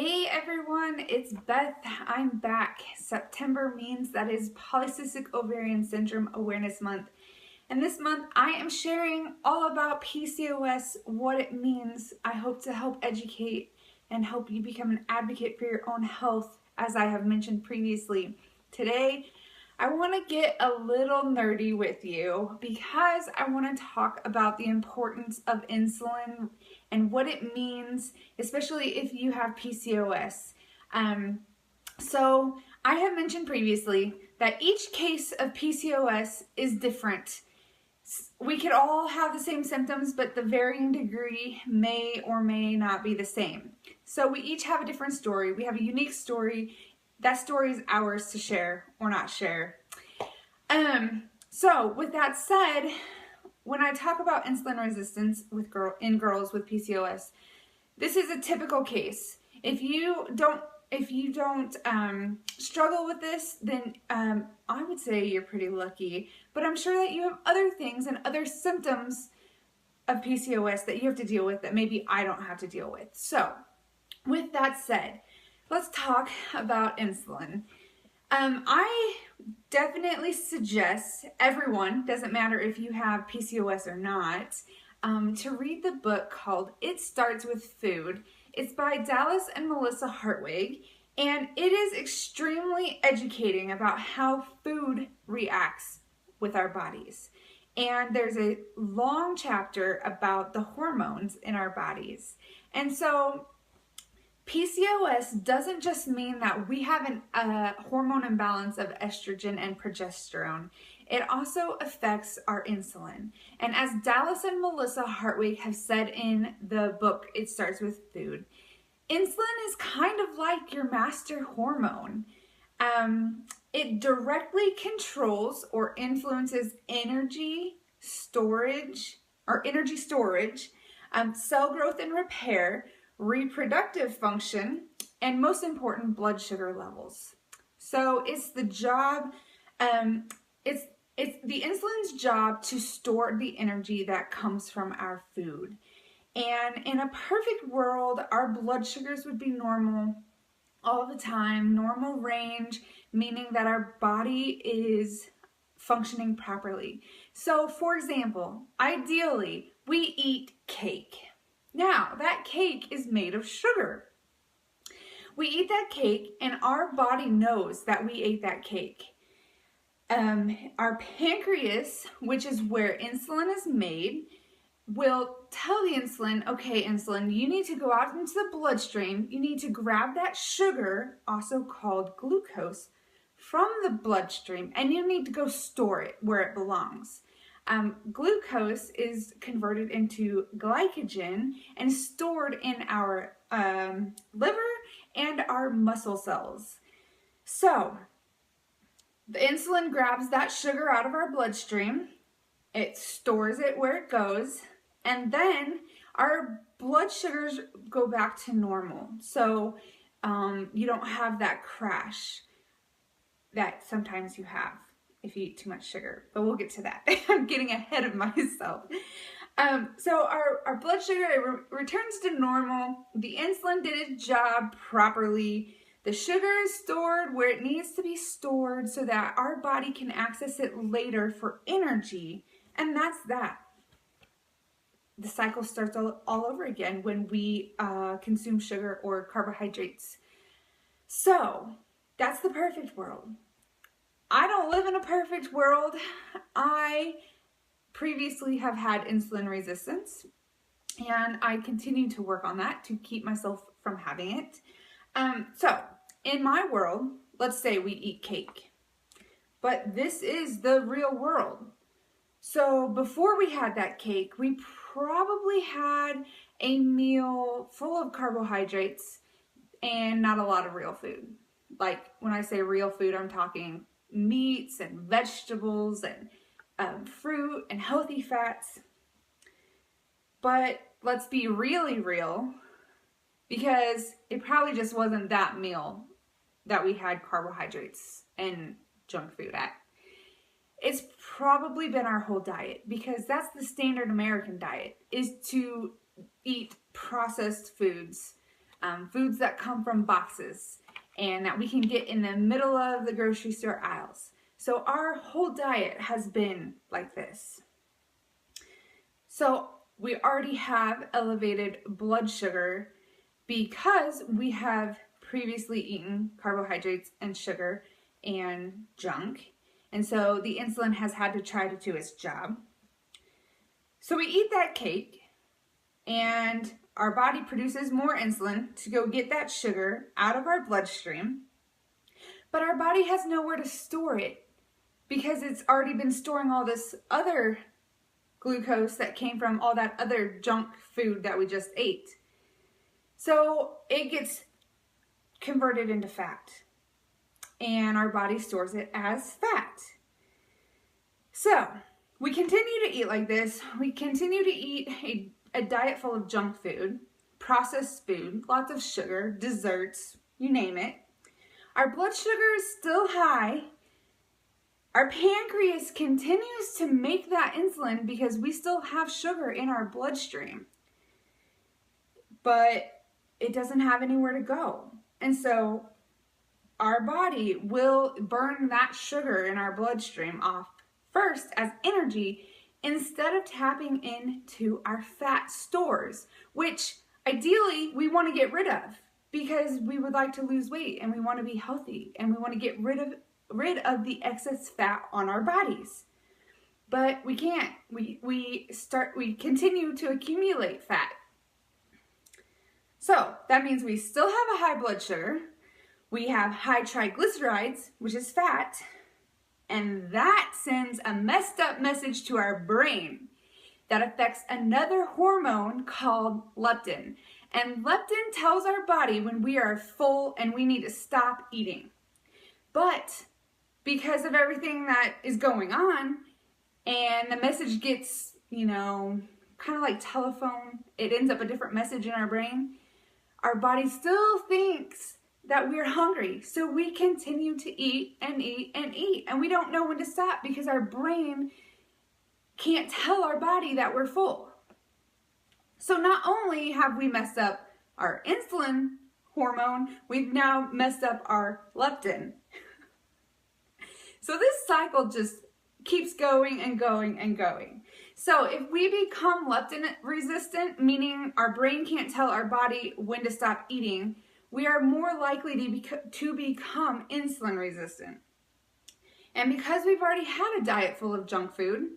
Hey everyone, it's Beth. I'm back. September means that is Polycystic Ovarian Syndrome Awareness Month. And this month I am sharing all about PCOS, what it means. I hope to help educate and help you become an advocate for your own health, as I have mentioned previously. Today, I want to get a little nerdy with you because I want to talk about the importance of insulin and what it means, especially if you have PCOS. So I have mentioned previously that each case of PCOS is different. We could all have the same symptoms, but the varying degree may or may not be the same. So we each have a different story. We have a unique story. That story is ours to share or not share. So with that said, when I talk about insulin resistance in girls with PCOS, this is a typical case. If you don't struggle with this, then I would say you're pretty lucky. But I'm sure that you have other things and other symptoms of PCOS that you have to deal with that maybe I don't have to deal with. So with that said, let's talk about insulin. I definitely suggest everyone, doesn't matter if you have PCOS or not, to read the book called It Starts With Food. It's by Dallas and Melissa Hartwig, and it is extremely educating about how food reacts with our bodies. And there's a long chapter about the hormones in our bodies. And so PCOS doesn't just mean that we have a hormone imbalance of estrogen and progesterone. It also affects our insulin. And as Dallas and Melissa Hartwig have said in the book, It Starts With Food, insulin is kind of like your master hormone. It directly controls or influences energy storage, cell growth and repair, reproductive function, and most important, blood sugar levels. So it's the job, it's the insulin's job to store the energy that comes from our food. And in a perfect world, our blood sugars would be normal all the time, normal range, meaning that our body is functioning properly. So for example, ideally, we eat cake. Now, that cake is made of sugar. We eat that cake and our body knows that we ate that cake. Our pancreas, which is where insulin is made, will tell the insulin, okay, insulin, you need to go out into the bloodstream. You need to grab that sugar, also called glucose, from the bloodstream, and you need to go store it where it belongs. Glucose is converted into glycogen and stored in our liver and our muscle cells. So the insulin grabs that sugar out of our bloodstream, it stores it where it goes, and then our blood sugars go back to normal. So you don't have that crash that sometimes you have if you eat too much sugar, but we'll get to that. I'm getting ahead of myself. So our blood sugar returns to normal. The insulin did its job properly. The sugar is stored where it needs to be stored so that our body can access it later for energy. And that's that. The cycle starts all over again when we consume sugar or carbohydrates. So that's the perfect world. I don't live in a perfect world. I previously have had insulin resistance, and I continue to work on that to keep myself from having it. So in my world, let's say we eat cake, but this is the real world. So before we had that cake, we probably had a meal full of carbohydrates and not a lot of real food. Like when I say real food, I'm talking meats and vegetables and fruit and healthy fats. But let's be really real, because it probably just wasn't that meal that we had carbohydrates and junk food at. It's probably been our whole diet, because that's the standard American diet, is to eat processed foods, foods that come from boxes and that we can get in the middle of the grocery store aisles. So our whole diet has been like this. So we already have elevated blood sugar because we have previously eaten carbohydrates and sugar and junk. And so the insulin has had to try to do its job. So we eat that cake and our body produces more insulin to go get that sugar out of our bloodstream. But our body has nowhere to store it because it's already been storing all this other glucose that came from all that other junk food that we just ate. So it gets converted into fat and our body stores it as fat. So we continue to eat like this. We continue to eat a diet full of junk food, processed food, lots of sugar, desserts, you name it. Our blood sugar is still high. Our pancreas continues to make that insulin because we still have sugar in our bloodstream. But it doesn't have anywhere to go. And so our body will burn that sugar in our bloodstream off first as energy instead of tapping into our fat stores, which ideally we want to get rid of because we would like to lose weight and we want to be healthy and we want to get rid of the excess fat on our bodies. But we can't. We continue to accumulate fat. So that means we still have a high blood sugar. We have high triglycerides, which is fat, and that sends a messed up message to our brain that affects another hormone called leptin. And leptin tells our body when we are full and we need to stop eating. But because of everything that is going on and the message gets, kind of like telephone, it ends up a different message in our brain, our body still thinks that we're hungry. So we continue to eat and eat and eat. And we don't know when to stop because our brain can't tell our body that we're full. So not only have we messed up our insulin hormone, we've now messed up our leptin. So this cycle just keeps going and going and going. So if we become leptin resistant, meaning our brain can't tell our body when to stop eating, we are more likely to become insulin resistant. And because we've already had a diet full of junk food,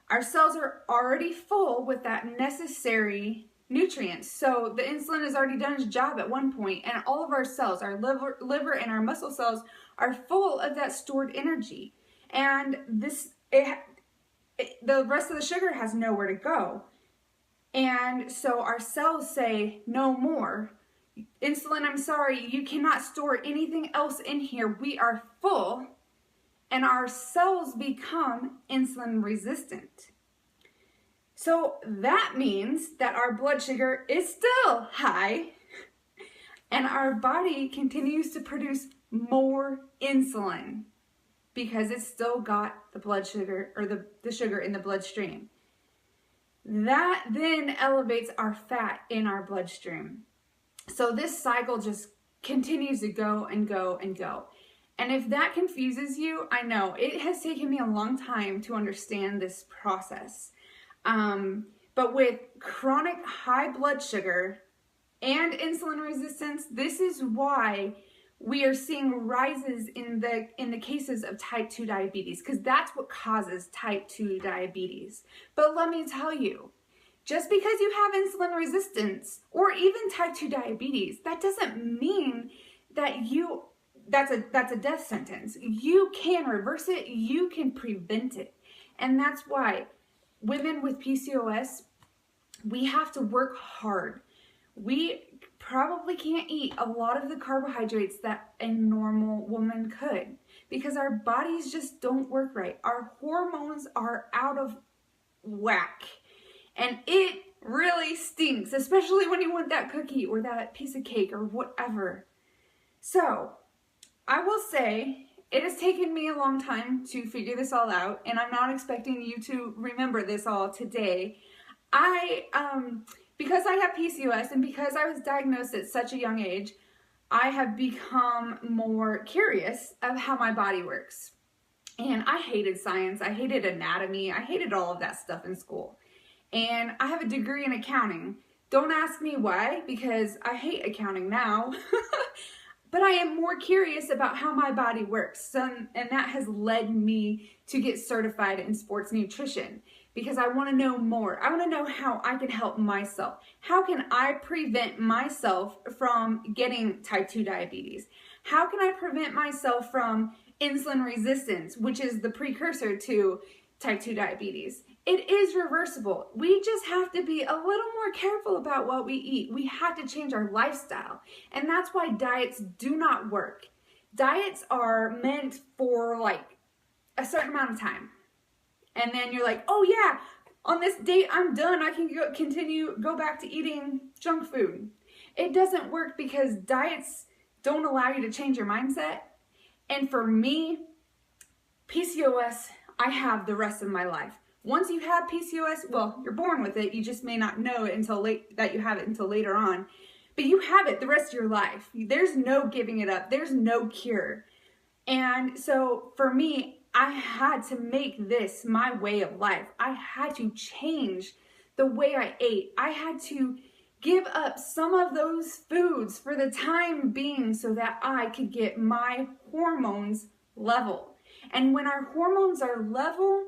our cells are already full with that necessary nutrients. So the insulin has already done its job at one point, and all of our cells, our liver and our muscle cells, are full of that stored energy. And the rest of the sugar has nowhere to go. And so our cells say, no more. Insulin, I'm sorry, you cannot store anything else in here. We are full. And our cells become insulin resistant. So that means that our blood sugar is still high and our body continues to produce more insulin because it's still got the blood sugar or the sugar in the bloodstream. That then elevates our fat in our bloodstream. So this cycle just continues to go and go and go. And if that confuses you, I know it has taken me a long time to understand this process. But with chronic high blood sugar and insulin resistance, this is why we are seeing rises in the cases of type 2 diabetes, because that's what causes type 2 diabetes. But let me tell you, just because you have insulin resistance or even type 2 diabetes, that doesn't mean that that's a death sentence. You can reverse it, you can prevent it. And that's why women with PCOS, we have to work hard. We probably can't eat a lot of the carbohydrates that a normal woman could because our bodies just don't work right. Our hormones are out of whack. And it really stinks, especially when you want that cookie or that piece of cake or whatever. So, I will say, it has taken me a long time to figure this all out, and I'm not expecting you to remember this all today. because I have PCOS and because I was diagnosed at such a young age, I have become more curious of how my body works. And I hated science, I hated anatomy, I hated all of that stuff in school. And I have a degree in accounting. Don't ask me why, because I hate accounting now. But I am more curious about how my body works. And that has led me to get certified in sports nutrition, because I want to know more. I want to know how I can help myself. How can I prevent myself from getting type 2 diabetes? How can I prevent myself from insulin resistance, which is the precursor to type 2 diabetes? It is reversible. We just have to be a little more careful about what we eat. We have to change our lifestyle. And that's why diets do not work. Diets are meant for like a certain amount of time. And then you're like, oh yeah, on this date I'm done. I can go back to eating junk food. It doesn't work, because diets don't allow you to change your mindset. And for me, PCOS, I have the rest of my life. Once you have PCOS, well, you're born with it. You just may not know it until that you have it until later on. But you have it the rest of your life. There's no giving it up. There's no cure. And so for me, I had to make this my way of life. I had to change the way I ate. I had to give up some of those foods for the time being so that I could get my hormones level. And when our hormones are level,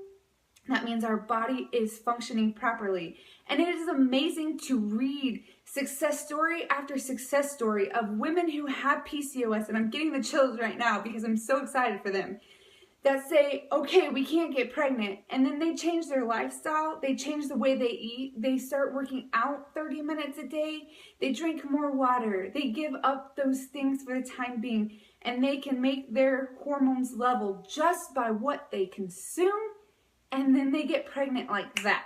that means our body is functioning properly. And it is amazing to read success story after success story of women who have PCOS, and I'm getting the chills right now because I'm so excited for them, that say, okay, we can't get pregnant. And then they change their lifestyle. They change the way they eat. They start working out 30 minutes a day. They drink more water. They give up those things for the time being. And they can make their hormones level just by what they consume. And then they get pregnant like that.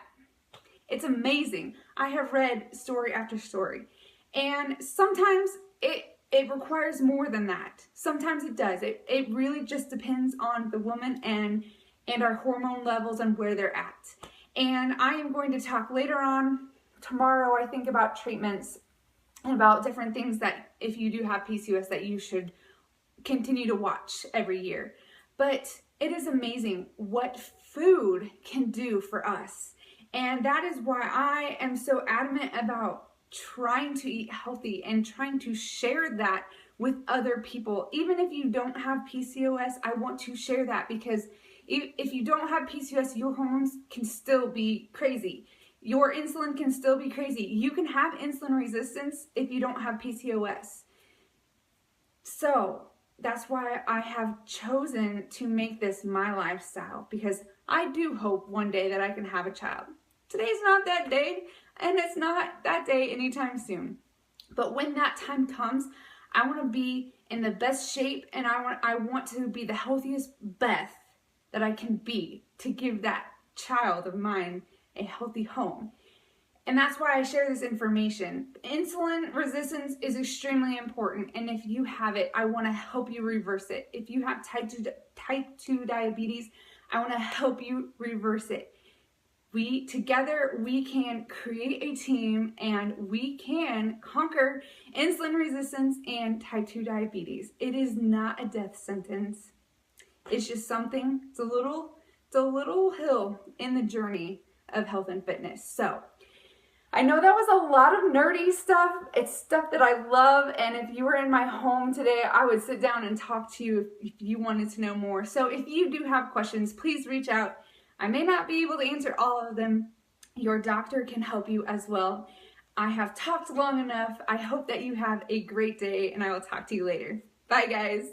It's amazing. I have read story after story. And sometimes it requires more than that. Sometimes it does. It really just depends on the woman and our hormone levels and where they're at. And I am going to talk later on tomorrow, I think, about treatments and about different things that if you do have PCOS that you should continue to watch every year. But it is amazing what food can do for us. And that is why I am so adamant about trying to eat healthy and trying to share that with other people. Even if you don't have PCOS, I want to share that, because if you don't have PCOS, your hormones can still be crazy. Your insulin can still be crazy. You can have insulin resistance if you don't have PCOS. So that's why I have chosen to make this my lifestyle, because I do hope one day that I can have a child. Today's not that day, and it's not that day anytime soon. But when that time comes, I want to be in the best shape, and I want to be the healthiest Beth that I can be to give that child of mine a healthy home. And that's why I share this information. Insulin resistance is extremely important, and if you have it, I want to help you reverse it. If you have type 2 diabetes, I want to help you reverse it. Together we can create a team, and we can conquer insulin resistance and type 2 diabetes. It is not a death sentence. It's just something, it's a little hill in the journey of health and fitness. So I know that was a lot of nerdy stuff. It's stuff that I love, and if you were in my home today, I would sit down and talk to you if you wanted to know more. So if you do have questions, please reach out. I may not be able to answer all of them. Your doctor can help you as well. I have talked long enough. I hope that you have a great day, and I will talk to you later. Bye, guys.